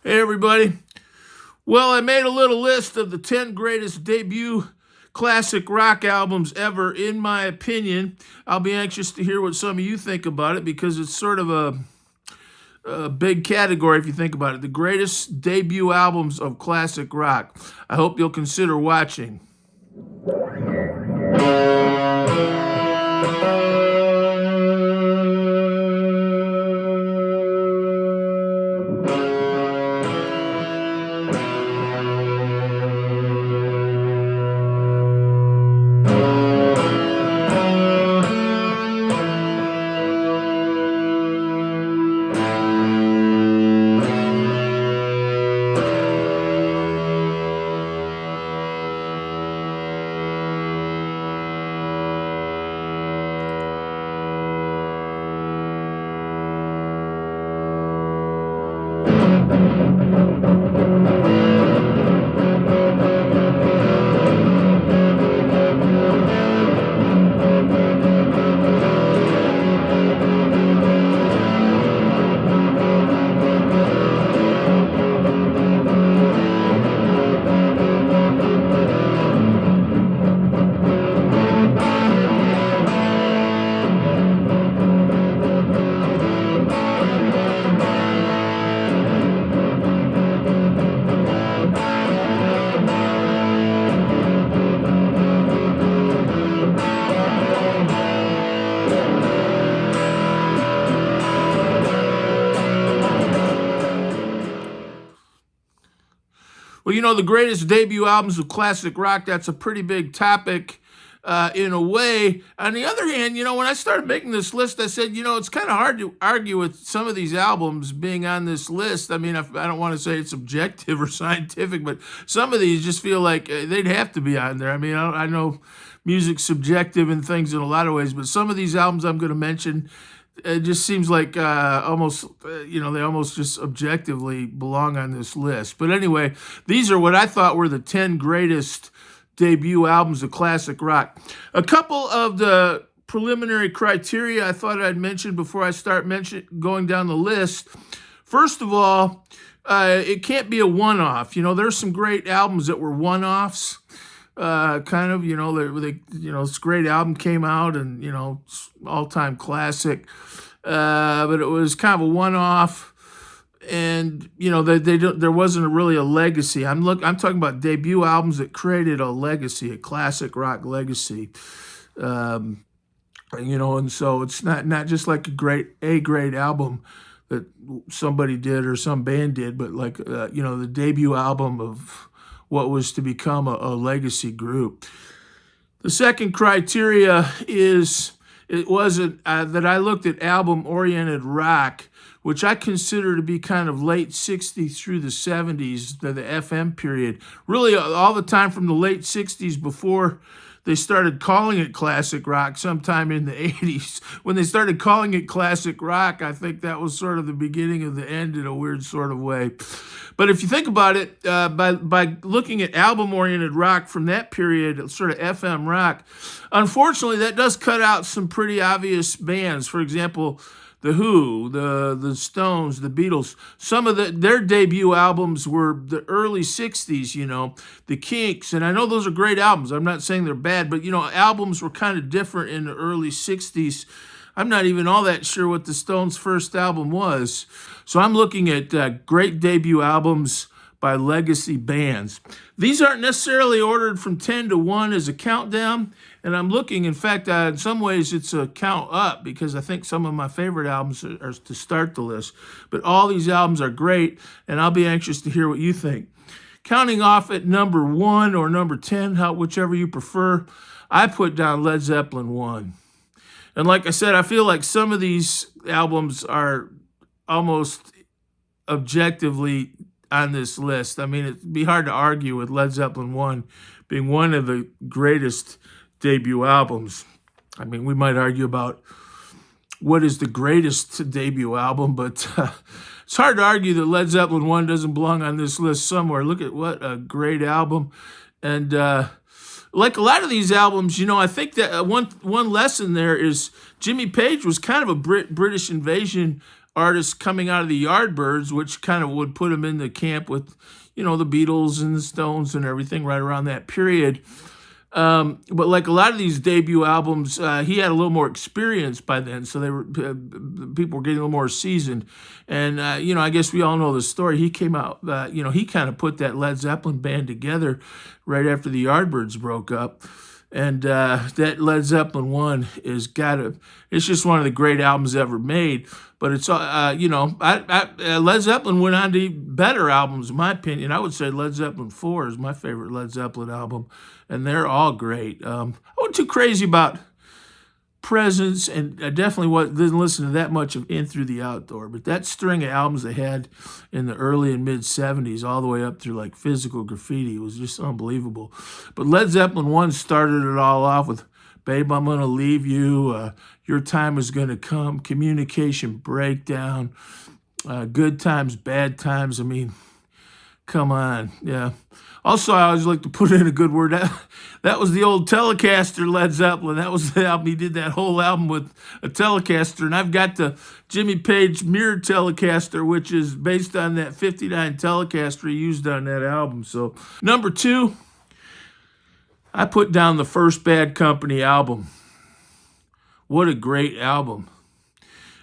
Hey, everybody. Well, I made a little list of the 10 greatest debut classic rock albums ever, in my opinion. I'll be anxious to hear what some of you think about it because it's sort of a big category if you think about it. The greatest debut albums of classic rock. I hope you'll consider watching. Well, the greatest debut albums of classic rock, that's a pretty big topic in a way. On the other hand, when I started making this list, I said, it's kind of hard to argue with some of these albums being on this list. I mean, I don't want to say it's objective or scientific, but some of these just feel like they'd have to be on there. I mean, I know music's subjective and things in a lot of ways, but some of these albums I'm going to mention, it just seems like almost, they almost just objectively belong on this list. But anyway, these are what I thought were the 10 greatest debut albums of classic rock. A couple of the preliminary criteria I thought I'd mention before I start going down the list. First of all, it can't be a one-off. There's some great albums that were one-offs. This great album came out and, all-time classic. But it was kind of a one-off, and there wasn't really a legacy. I'm talking about debut albums that created a legacy, a classic rock legacy. And so it's not just like a great album that somebody did or some band did, but like the debut album of what was to become a legacy group. The second criteria is it wasn't that I looked at album-oriented rock, which I consider to be kind of late 60s through the 70s, the FM period. Really all the time from the late 60s before they started calling it classic rock sometime in the 80s. When they started calling it classic rock, I think that was sort of the beginning of the end in a weird sort of way. But if you think about it, by looking at album-oriented rock from that period, sort of FM rock, unfortunately, that does cut out some pretty obvious bands. For example, The Who, the Stones, the Beatles. Some of their debut albums were the early 60s, the Kinks. And I know those are great albums. I'm not saying they're bad, but, albums were kind of different in the early 60s. I'm not even all that sure what the Stones' first album was. So I'm looking at great debut albums by legacy bands. These aren't necessarily ordered from 10 to 1 as a countdown, and I'm looking, in fact, in some ways it's a count up because I think some of my favorite albums are to start the list. But all these albums are great, and I'll be anxious to hear what you think. Counting off at number 1 or number 10, whichever you prefer, I put down Led Zeppelin 1. And like I said, I feel like some of these albums are almost objectively on this list. I mean, it'd be hard to argue with Led Zeppelin 1 being one of the greatest debut albums. I mean, we might argue about what is the greatest debut album, but it's hard to argue that Led Zeppelin 1 doesn't belong on this list somewhere. Look at what a great album. And like a lot of these albums, I think that one lesson there is Jimmy Page was kind of a British invasion artists coming out of the Yardbirds, which kind of would put him in the camp with, the Beatles and the Stones and everything right around that period. But like a lot of these debut albums, he had a little more experience by then, so people were getting a little more seasoned. And I guess we all know the story. He came out, he kind of put that Led Zeppelin band together right after the Yardbirds broke up. And that Led Zeppelin one it's just one of the great albums ever made. But it's, Led Zeppelin went on to better albums, in my opinion. I would say Led Zeppelin 4 is my favorite Led Zeppelin album, and they're all great. I wasn't too crazy about Presence, and I definitely didn't listen to that much of In Through the Outdoor, but that string of albums they had in the early and mid 70s all the way up through like Physical Graffiti was just unbelievable. But Led Zeppelin 1 started it all off with Babe, I'm Gonna Leave You, Your Time Is Gonna Come, Communication Breakdown, Good Times, Bad Times. I mean, come on, yeah. Also, I always like to put in a good word. That was the old Telecaster Led Zeppelin. That was the album. He did that whole album with a Telecaster. And I've got the Jimmy Page mirrored Telecaster, which is based on that 59 Telecaster he used on that album. So, number 2, I put down the first Bad Company album. What a great album.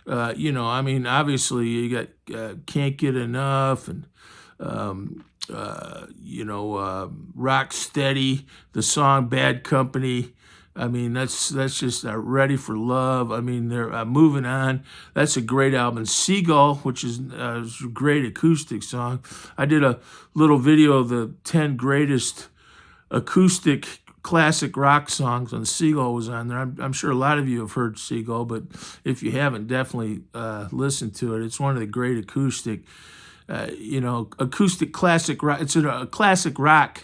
Obviously you got Can't Get Enough and, Rock Steady, the song Bad Company. I mean, that's just Ready for Love. I mean, they're Moving On. That's a great album. Seagull, which is a great acoustic song. I did a little video of the 10 greatest acoustic classic rock songs, and Seagull was on there. I'm sure a lot of you have heard Seagull, but if you haven't, definitely listen to it. It's one of the great acoustic classic rock. It's a classic rock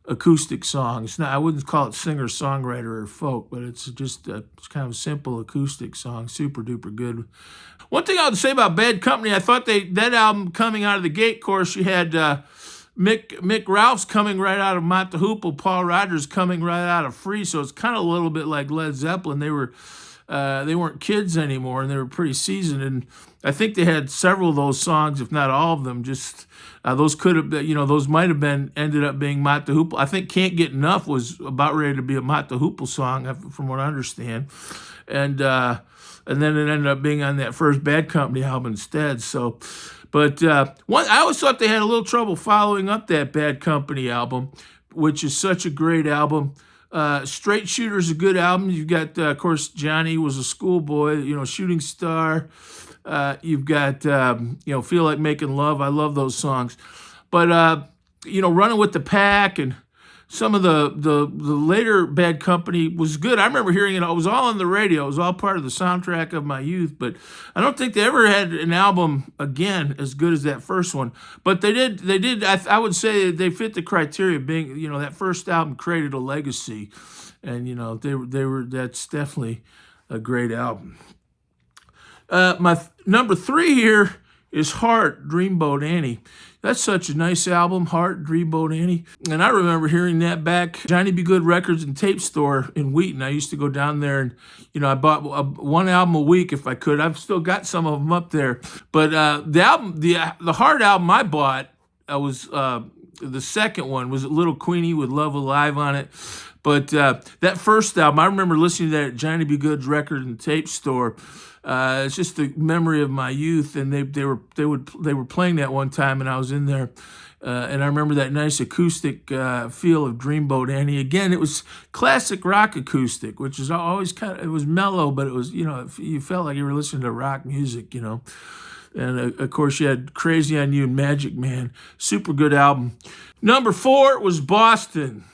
acoustic song. I wouldn't call it singer-songwriter or folk, but it's just it's kind of a simple acoustic song, super duper good. One thing I would say about Bad Company, I thought that album coming out of the gate, of course, you had Mick Ralphs coming right out of Mott the Hoople, Paul Rodgers coming right out of Free, so it's kind of a little bit like Led Zeppelin. They weren't kids anymore, and they were pretty seasoned. And I think they had several of those songs, if not all of them. Just those could have been, those might have been ended up being Mott the Hoople. I think Can't Get Enough was about ready to be a Mott the Hoople song, from what I understand, and then it ended up being on that first Bad Company album instead. So, but I always thought they had a little trouble following up that Bad Company album, which is such a great album. Straight Shooter's a good album. You've got, of course, Johnny Was a Schoolboy, Shooting Star. You've got, Feel Like Making Love. I love those songs. But, Running with the Pack and some of the later Bad Company was good. I remember hearing it. It was all on the radio. It was all part of the soundtrack of my youth. But I don't think they ever had an album, again, as good as that first one. But they did. I would say they fit the criteria of being, that first album created a legacy. And, that's definitely a great album. My number 3 here is Heart, Dreamboat Annie. That's such a nice album, Heart, Dreamboat Annie. And I remember hearing that back Johnny B. Good Records and Tape Store in Wheaton. I used to go down there and, I bought one album a week if I could. I've still got some of them up there. But the Heart album I bought was the second one, was Little Queenie with Love Alive on it. But that first album, I remember listening to that at Johnny B. Good's Record and Tape Store. It's just the memory of my youth, and they were playing that one time, and I was in there, and I remember that nice acoustic feel of Dreamboat Annie. Again, it was classic rock acoustic, which is always it was mellow, but it was you felt like you were listening to rock music, And of course, you had Crazy on You and Magic Man, super good album. Number 4 was Boston.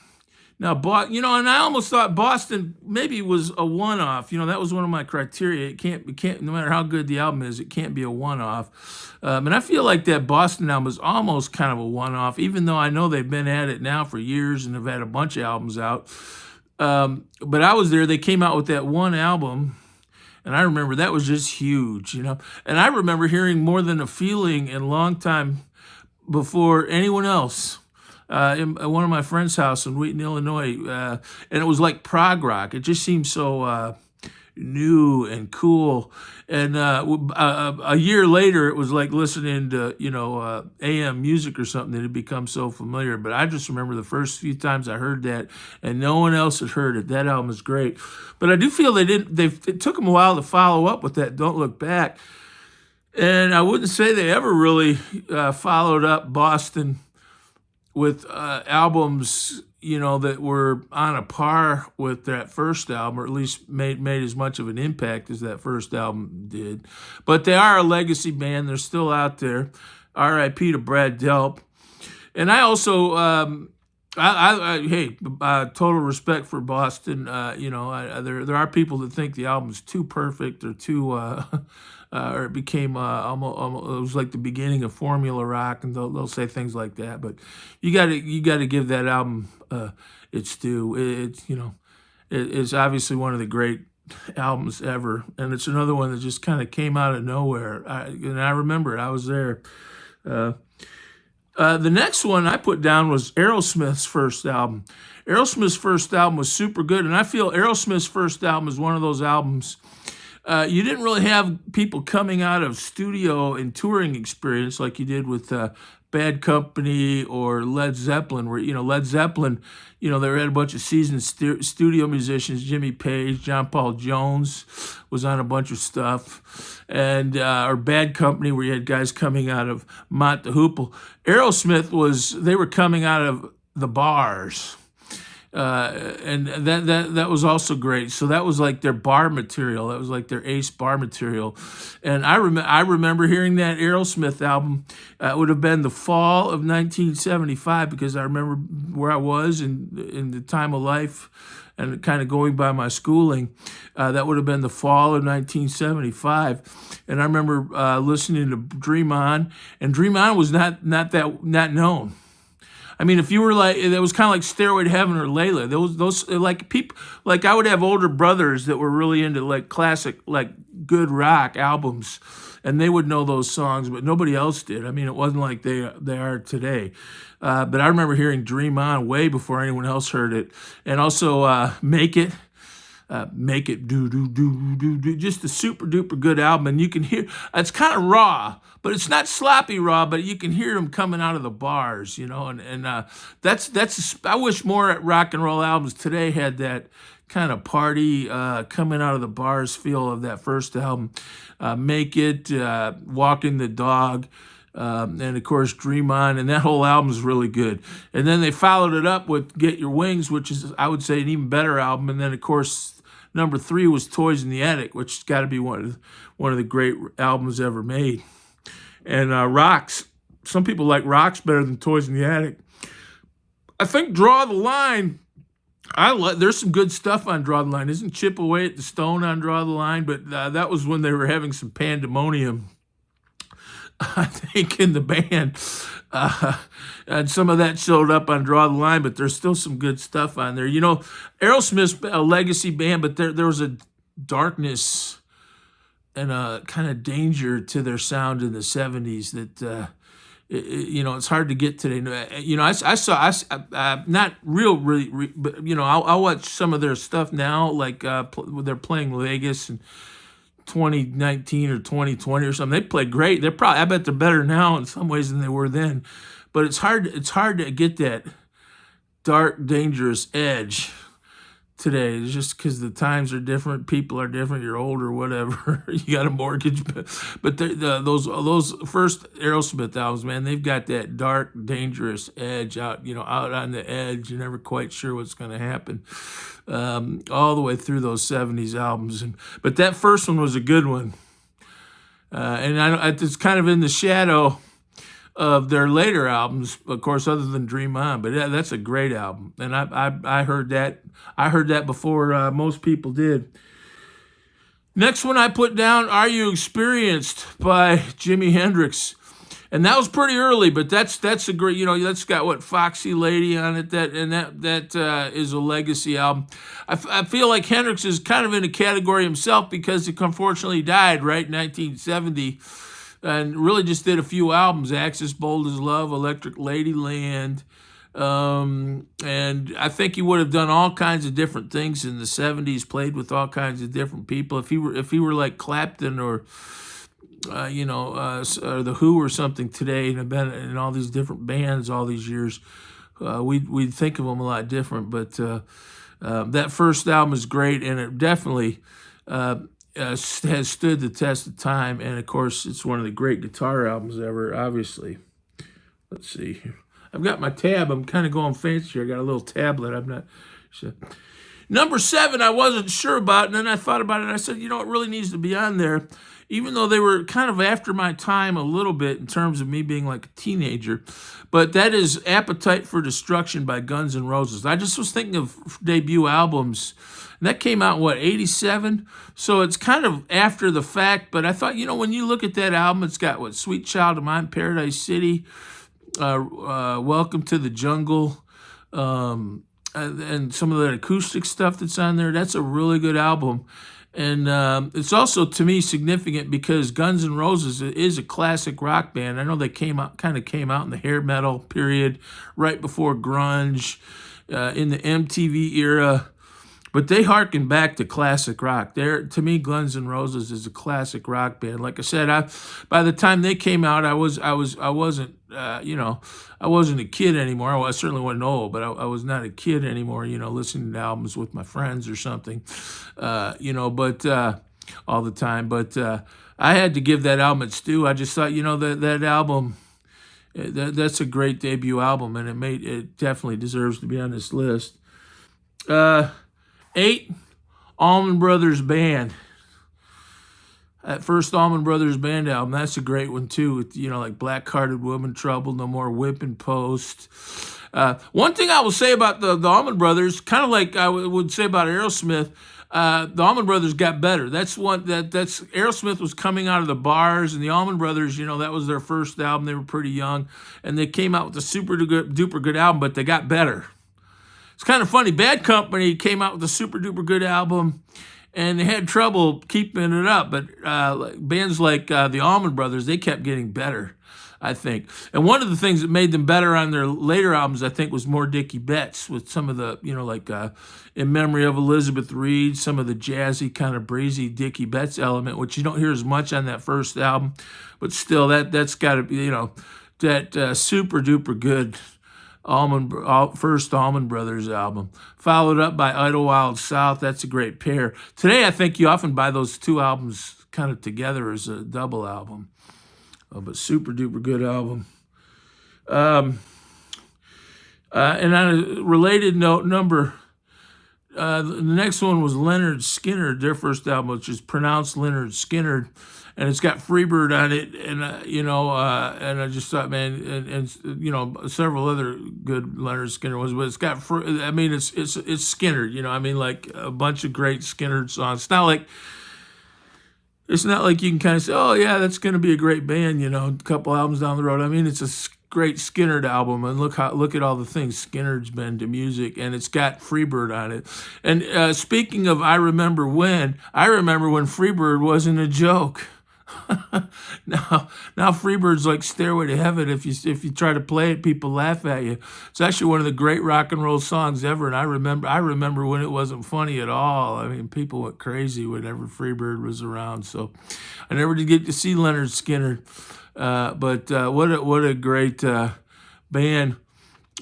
Now, and I almost thought Boston maybe was a one-off. That was one of my criteria. It can't. No matter how good the album is, it can't be a one-off. And I feel like that Boston album is almost kind of a one-off, even though I know they've been at it now for years and have had a bunch of albums out. But I was there. They came out with that one album, and I remember that was just huge, And I remember hearing More Than a Feeling in a long time before anyone else. In one of my friend's house in Wheaton, Illinois, and it was like prog rock. It just seemed so, new and cool. And a year later, it was like listening to AM music or something that had become so familiar. But I just remember the first few times I heard that, and no one else had heard it. That album is great. But I do feel they didn't. It took them a while to follow up with that "Don't Look Back," and I wouldn't say they ever really followed up Boston with albums, that were on a par with that first album, or at least made as much of an impact as that first album did. But they are a legacy band. They're still out there. R.I.P. to Brad Delp. And I also, total respect for Boston. There are people that think the album's too perfect or too, or it became almost it was like the beginning of formula rock, and they'll say things like that. But you got to give that album its due. It's obviously one of the great albums ever, and it's another one that just kind of came out of nowhere. I remember it. I was there. The next one I put down was Aerosmith's first album. Aerosmith's first album was super good, and I feel Aerosmith's first album is one of those albums. You didn't really have people coming out of studio and touring experience like you did with Bad Company or Led Zeppelin, where, Led Zeppelin, they had a bunch of seasoned studio musicians. Jimmy Page, John Paul Jones was on a bunch of stuff. And or Bad Company, where you had guys coming out of Mott the Hoople. Aerosmith they were coming out of the bars. And that was also great. So that was like their bar material. That was like their ace bar material. And I remember hearing that Aerosmith album. It would have been the fall of 1975, because I remember where I was in the time of life and kind of going by my schooling. That would have been the fall of 1975. And I remember listening to Dream On, and Dream On was not known. I mean, if you were like, it was kind of like Stairway to Heaven or Layla. Those like people, like I would have older brothers that were really into like classic, like good rock albums, and they would know those songs, but nobody else did. I mean, it wasn't like they are today. But I remember hearing Dream On way before anyone else heard it, and also Make It. Make It do do do do do, just a super duper good album, and you can hear it's kind of raw, but it's not sloppy raw, but you can hear them coming out of the bars, and that's I wish more rock and roll albums today had that kind of party coming out of the bars feel of that first album. Make It, Walking the Dog. And of course, Dream On, and that whole album is really good. And then they followed it up with Get Your Wings, which is, I would say, an even better album. And then, of course, number 3 was Toys in the Attic, which has got to be one of the great albums ever made. And Rocks, some people like Rocks better than Toys in the Attic. I think Draw the Line. There's some good stuff on Draw the Line. Isn't Chip Away at the Stone on Draw the Line? But that was when they were having some pandemonium, I think, in the band. And some of that showed up on Draw the Line, but there's still some good stuff on there. Aerosmith's a legacy band, but there was a darkness and a kind of danger to their sound in the 70s that, it's hard to get today. I saw, not really, but, I'll watch some of their stuff now, like they're playing Vegas and 2019 or 2020 or something. They play great. I bet they're better now in some ways than they were then. But it's hard to get that dark, dangerous edge today. It's just because the times are different, people are different, you're older, whatever. You got a mortgage. But those first Aerosmith albums, man, they've got that dark, dangerous edge out on the edge. You're never quite sure what's going to happen. All the way through those 70s albums. But that first one was a good one. And it's kind of in the shadow of their later albums, of course, other than Dream On. But that's a great album. And I heard that. I heard that before most people did. Next one I put down, Are You Experienced by Jimi Hendrix. And that was pretty early, but that's a great, that's got Foxy Lady on it, that is a legacy album. I feel like Hendrix is kind of in a category himself because he unfortunately died right in 1970, and really just did a few albums: Axis, Bold as Love, Electric Ladyland, And I think he would have done all kinds of different things in the '70s. Played with all kinds of different people. If he were like Clapton or or the Who or something today, and have been in all these different bands all these years, we'd think of him a lot different. But that first album is great, and it definitely has stood the test of time. And of course, it's one of the great guitar albums ever. Obviously, let's see here. I've got my tab. I'm kind of going fancy here. I got a little tablet. I'm not sure. Number 7, I wasn't sure about, and then I thought about it, and I said, it really needs to be on there, even though they were kind of after my time a little bit in terms of me being like a teenager. But that is Appetite for Destruction by Guns N' Roses. I just was thinking of debut albums, and that came out, 87? So it's kind of after the fact, but I thought, when you look at that album, it's got, Sweet Child of Mine, Paradise City, Welcome to the Jungle, and some of that acoustic stuff that's on there. That's a really good album. And it's also, to me, significant because Guns N' Roses is a classic rock band. I know they came out in the hair metal period, right before grunge, in the MTV era. But they harken back to classic rock. To me, Guns N' Roses is a classic rock band. Like I said, by the time they came out, I wasn't a kid anymore. I certainly wasn't old, but I was not a kid anymore. Listening to albums with my friends or something, but all the time. But I had to give that album its due. I just thought, that album. That's a great debut album, and it definitely deserves to be on this list. 8, Allman Brothers Band. That first Allman Brothers Band album, that's a great one too. With, like Black Hearted Woman, Trouble No More, Whipping Post. One thing I will say about the Allman Brothers, kind of like I would say about Aerosmith, the Allman Brothers got better. That's Aerosmith was coming out of the bars, and the Allman Brothers, that was their first album. They were pretty young, and they came out with a super duper good album, but they got better. It's kind of funny. Bad Company came out with a super duper good album, and they had trouble keeping it up. But bands like the Allman Brothers, they kept getting better, I think. And one of the things that made them better on their later albums, I think, was more Dickie Betts with some of the, like In Memory of Elizabeth Reed, some of the jazzy, kind of breezy Dickie Betts element, which you don't hear as much on that first album. But still, that's got to be, that super duper good first Allman Brothers album, followed up by Idlewild South. That's a great pair. Today, I think you often buy those two albums kind of together as a double album, but super duper good album. And on a related note, the next one was Leonard Skinner, their first album, which is pronounced Leonard Skinner, and it's got Freebird on it, and and I just thought, man, and several other good Leonard Skinner ones, but it's got, it's Skinner, like a bunch of great Skinner songs. It's not like you can kind of say, oh yeah, that's going to be a great band, a couple albums down the road. It's a great Skinner album, and look at all the things Skinner's been to music, and it's got Freebird on it. And speaking of, I remember when Freebird wasn't a joke. now Freebird's like Stairway to Heaven. If you try to play it, people laugh at you. It's actually one of the great rock and roll songs ever, and I remember when it wasn't funny at all. People went crazy whenever Freebird was around. So I never did get to see Leonard Skinner, but what a great band.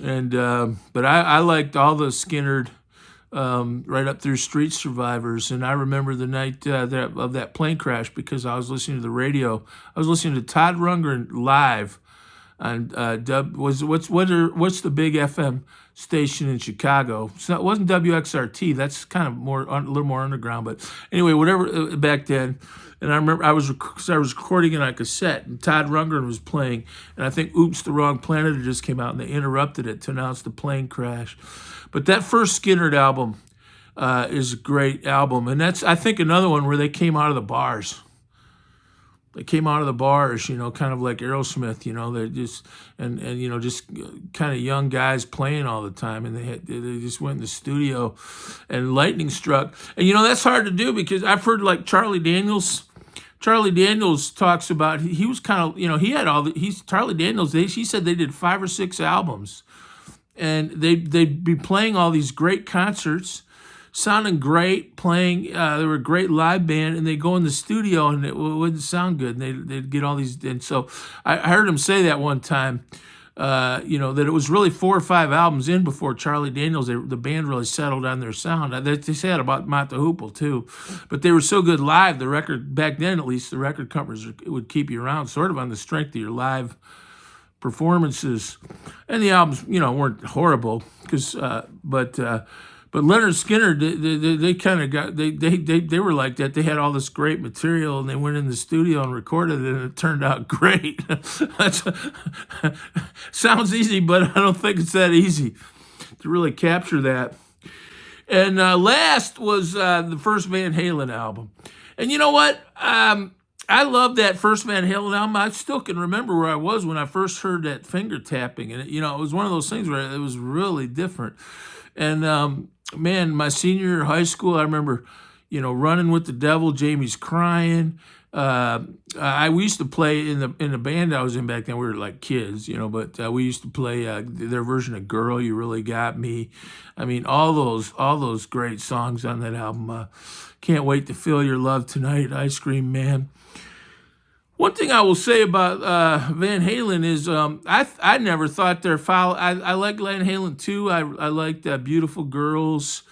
And but I liked all the Skinner. Right up through Street Survivors, and I remember the night of that plane crash because I was listening to the radio. I was listening to Todd Rundgren live on what's the big FM station in Chicago? So it wasn't WXRT. That's kind of a little more underground, but anyway, whatever back then. And I remember I was recording it on cassette, and Todd Rundgren was playing, and I think "Oops, the Wrong Planet" had just came out, and they interrupted it to announce the plane crash. But that first Skinner album is a great album, and that's, I think, another one where they came out of the bars. They came out of the bars, kind of like Aerosmith, they just just kind of young guys playing all the time, and they just went in the studio, and lightning struck. And that's hard to do because I've heard like Charlie Daniels. Charlie Daniels talks about he was kind of he had Charlie Daniels. He said they did 5 or 6 albums. and they'd be playing all these great concerts, sounding great, playing. They were a great live band, and they go in the studio and it wouldn't sound good. And they'd get all these, and so I heard him say that one time. That it was really 4 or 5 albums in before Charlie Daniels, the band really settled on their sound. They say that about Mott the Hoople too, but they were so good live. The record back then, at least, the record companies would keep you around, sort of on the strength of your live performances, and the albums, weren't horrible but Leonard Skinner, they kind of got they were like that. They had all this great material, and they went in the studio and recorded it, and it turned out great. That's sounds easy, but I don't think it's that easy to really capture that. And last was the first Van Halen album, and you know what? I love that first Van Halen album. I still can remember where I was when I first heard that finger tapping, and it was one of those things where it was really different. And man, my senior year of high school, I remember, running with the devil. Jamie's crying. We used to play in the band I was in back then. We were like kids, but we used to play their version of "Girl, You Really Got Me." I mean, all those great songs on that album. Can't Wait to Feel Your Love Tonight, Ice Cream Man. One thing I will say about Van Halen is I never thought their foul. I like Van Halen too. I liked Beautiful Girls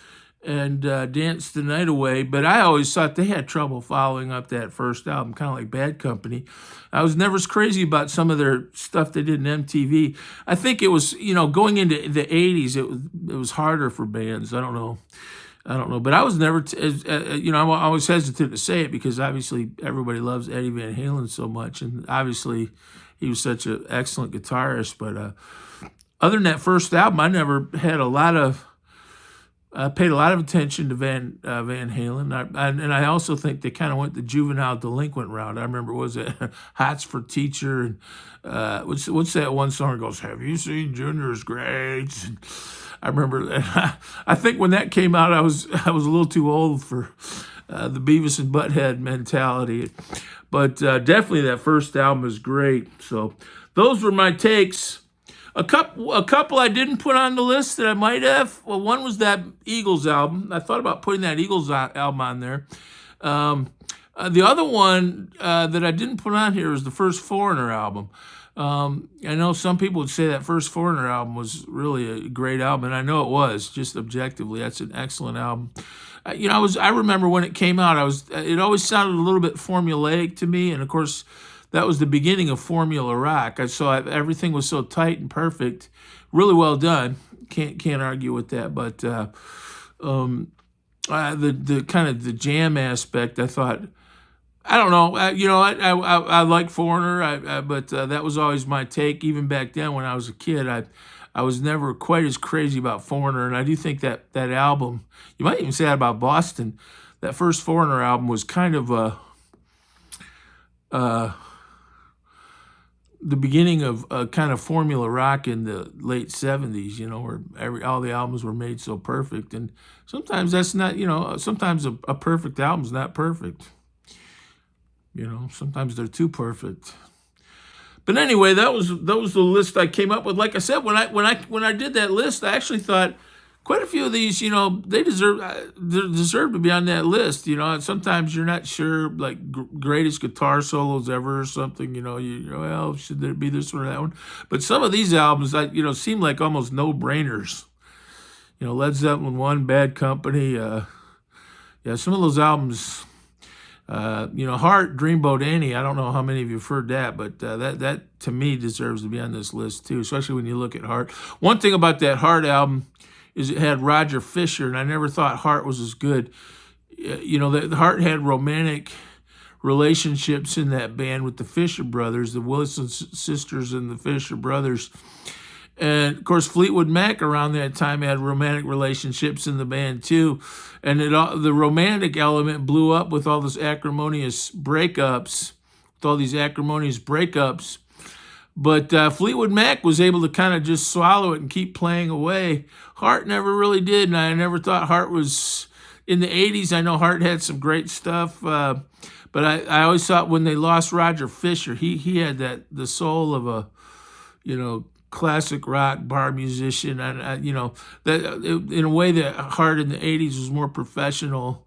and Dance the Night Away, but I always thought they had trouble following up that first album, kind of like Bad Company. I was never as crazy about some of their stuff they did in MTV. I think it was, going into the 80s, it was harder for bands. I don't know, but I was never, I'm always hesitant to say it because obviously everybody loves Eddie Van Halen so much, and obviously he was such an excellent guitarist. But other than that first album, I never had paid a lot of attention to Van Halen, and I also think they kind of went the juvenile delinquent route. I remember, was it Hots for Teacher, and what's that one song that goes, "Have you seen Junior's Grades?" And I remember that. I think when that came out, I was a little too old for the Beavis and Butthead mentality, but definitely that first album is great. So those were my takes. A couple I didn't put on the list that I might have. Well, one was that Eagles album. I thought about putting that Eagles album on there. The other one that I didn't put on here is the first Foreigner album. I know some people would say that first Foreigner album was really a great album, and I know it was, just objectively. That's an excellent album. I remember when it came out, it always sounded a little bit formulaic to me, and of course, that was the beginning of Formula Rock. Everything was so tight and perfect, really well done. Can't argue with that. But the kind of the jam aspect, I thought, I don't know. I like Foreigner, but that was always my take. Even back then, when I was a kid, I was never quite as crazy about Foreigner, and I do think that album, you might even say that about Boston. That first Foreigner album was kind of the beginning of kind of Formula Rock in the late 70s, where all the albums were made so perfect. And sometimes that's not, sometimes a perfect album's not perfect. Sometimes they're too perfect. But anyway, that was the list I came up with. Like I said, when I did that list, I actually thought quite a few of these, they deserve to be on that list. And sometimes you're not sure, like greatest guitar solos ever or something. Well, should there be this or that one? But some of these albums, seem like almost no-brainers. Led Zeppelin 1, Bad Company. Some of those albums. Heart, Dreamboat Annie. I don't know how many of you have heard that, but that to me deserves to be on this list too, especially when you look at Heart. One thing about that Heart album is it had Roger Fisher, and I never thought Heart was as good. The Heart had romantic relationships in that band with the Fisher brothers, the Wilson sisters and the Fisher brothers. And, of course, Fleetwood Mac around that time had romantic relationships in the band, too. And the romantic element blew up with all these acrimonious breakups, But Fleetwood Mac was able to kind of just swallow it and keep playing away. Heart never really did, and I never thought Heart was... In the 80s, I know Heart had some great stuff, but I always thought when they lost Roger Fisher, he had the soul of a, classic rock bar musician, and in a way that Hart in the '80s was more professional.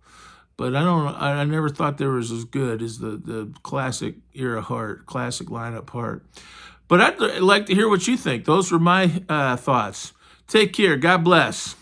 But I never thought they were as good as the classic era Hart, classic lineup Hart. But I'd like to hear what you think. Those were my thoughts. Take care. God bless.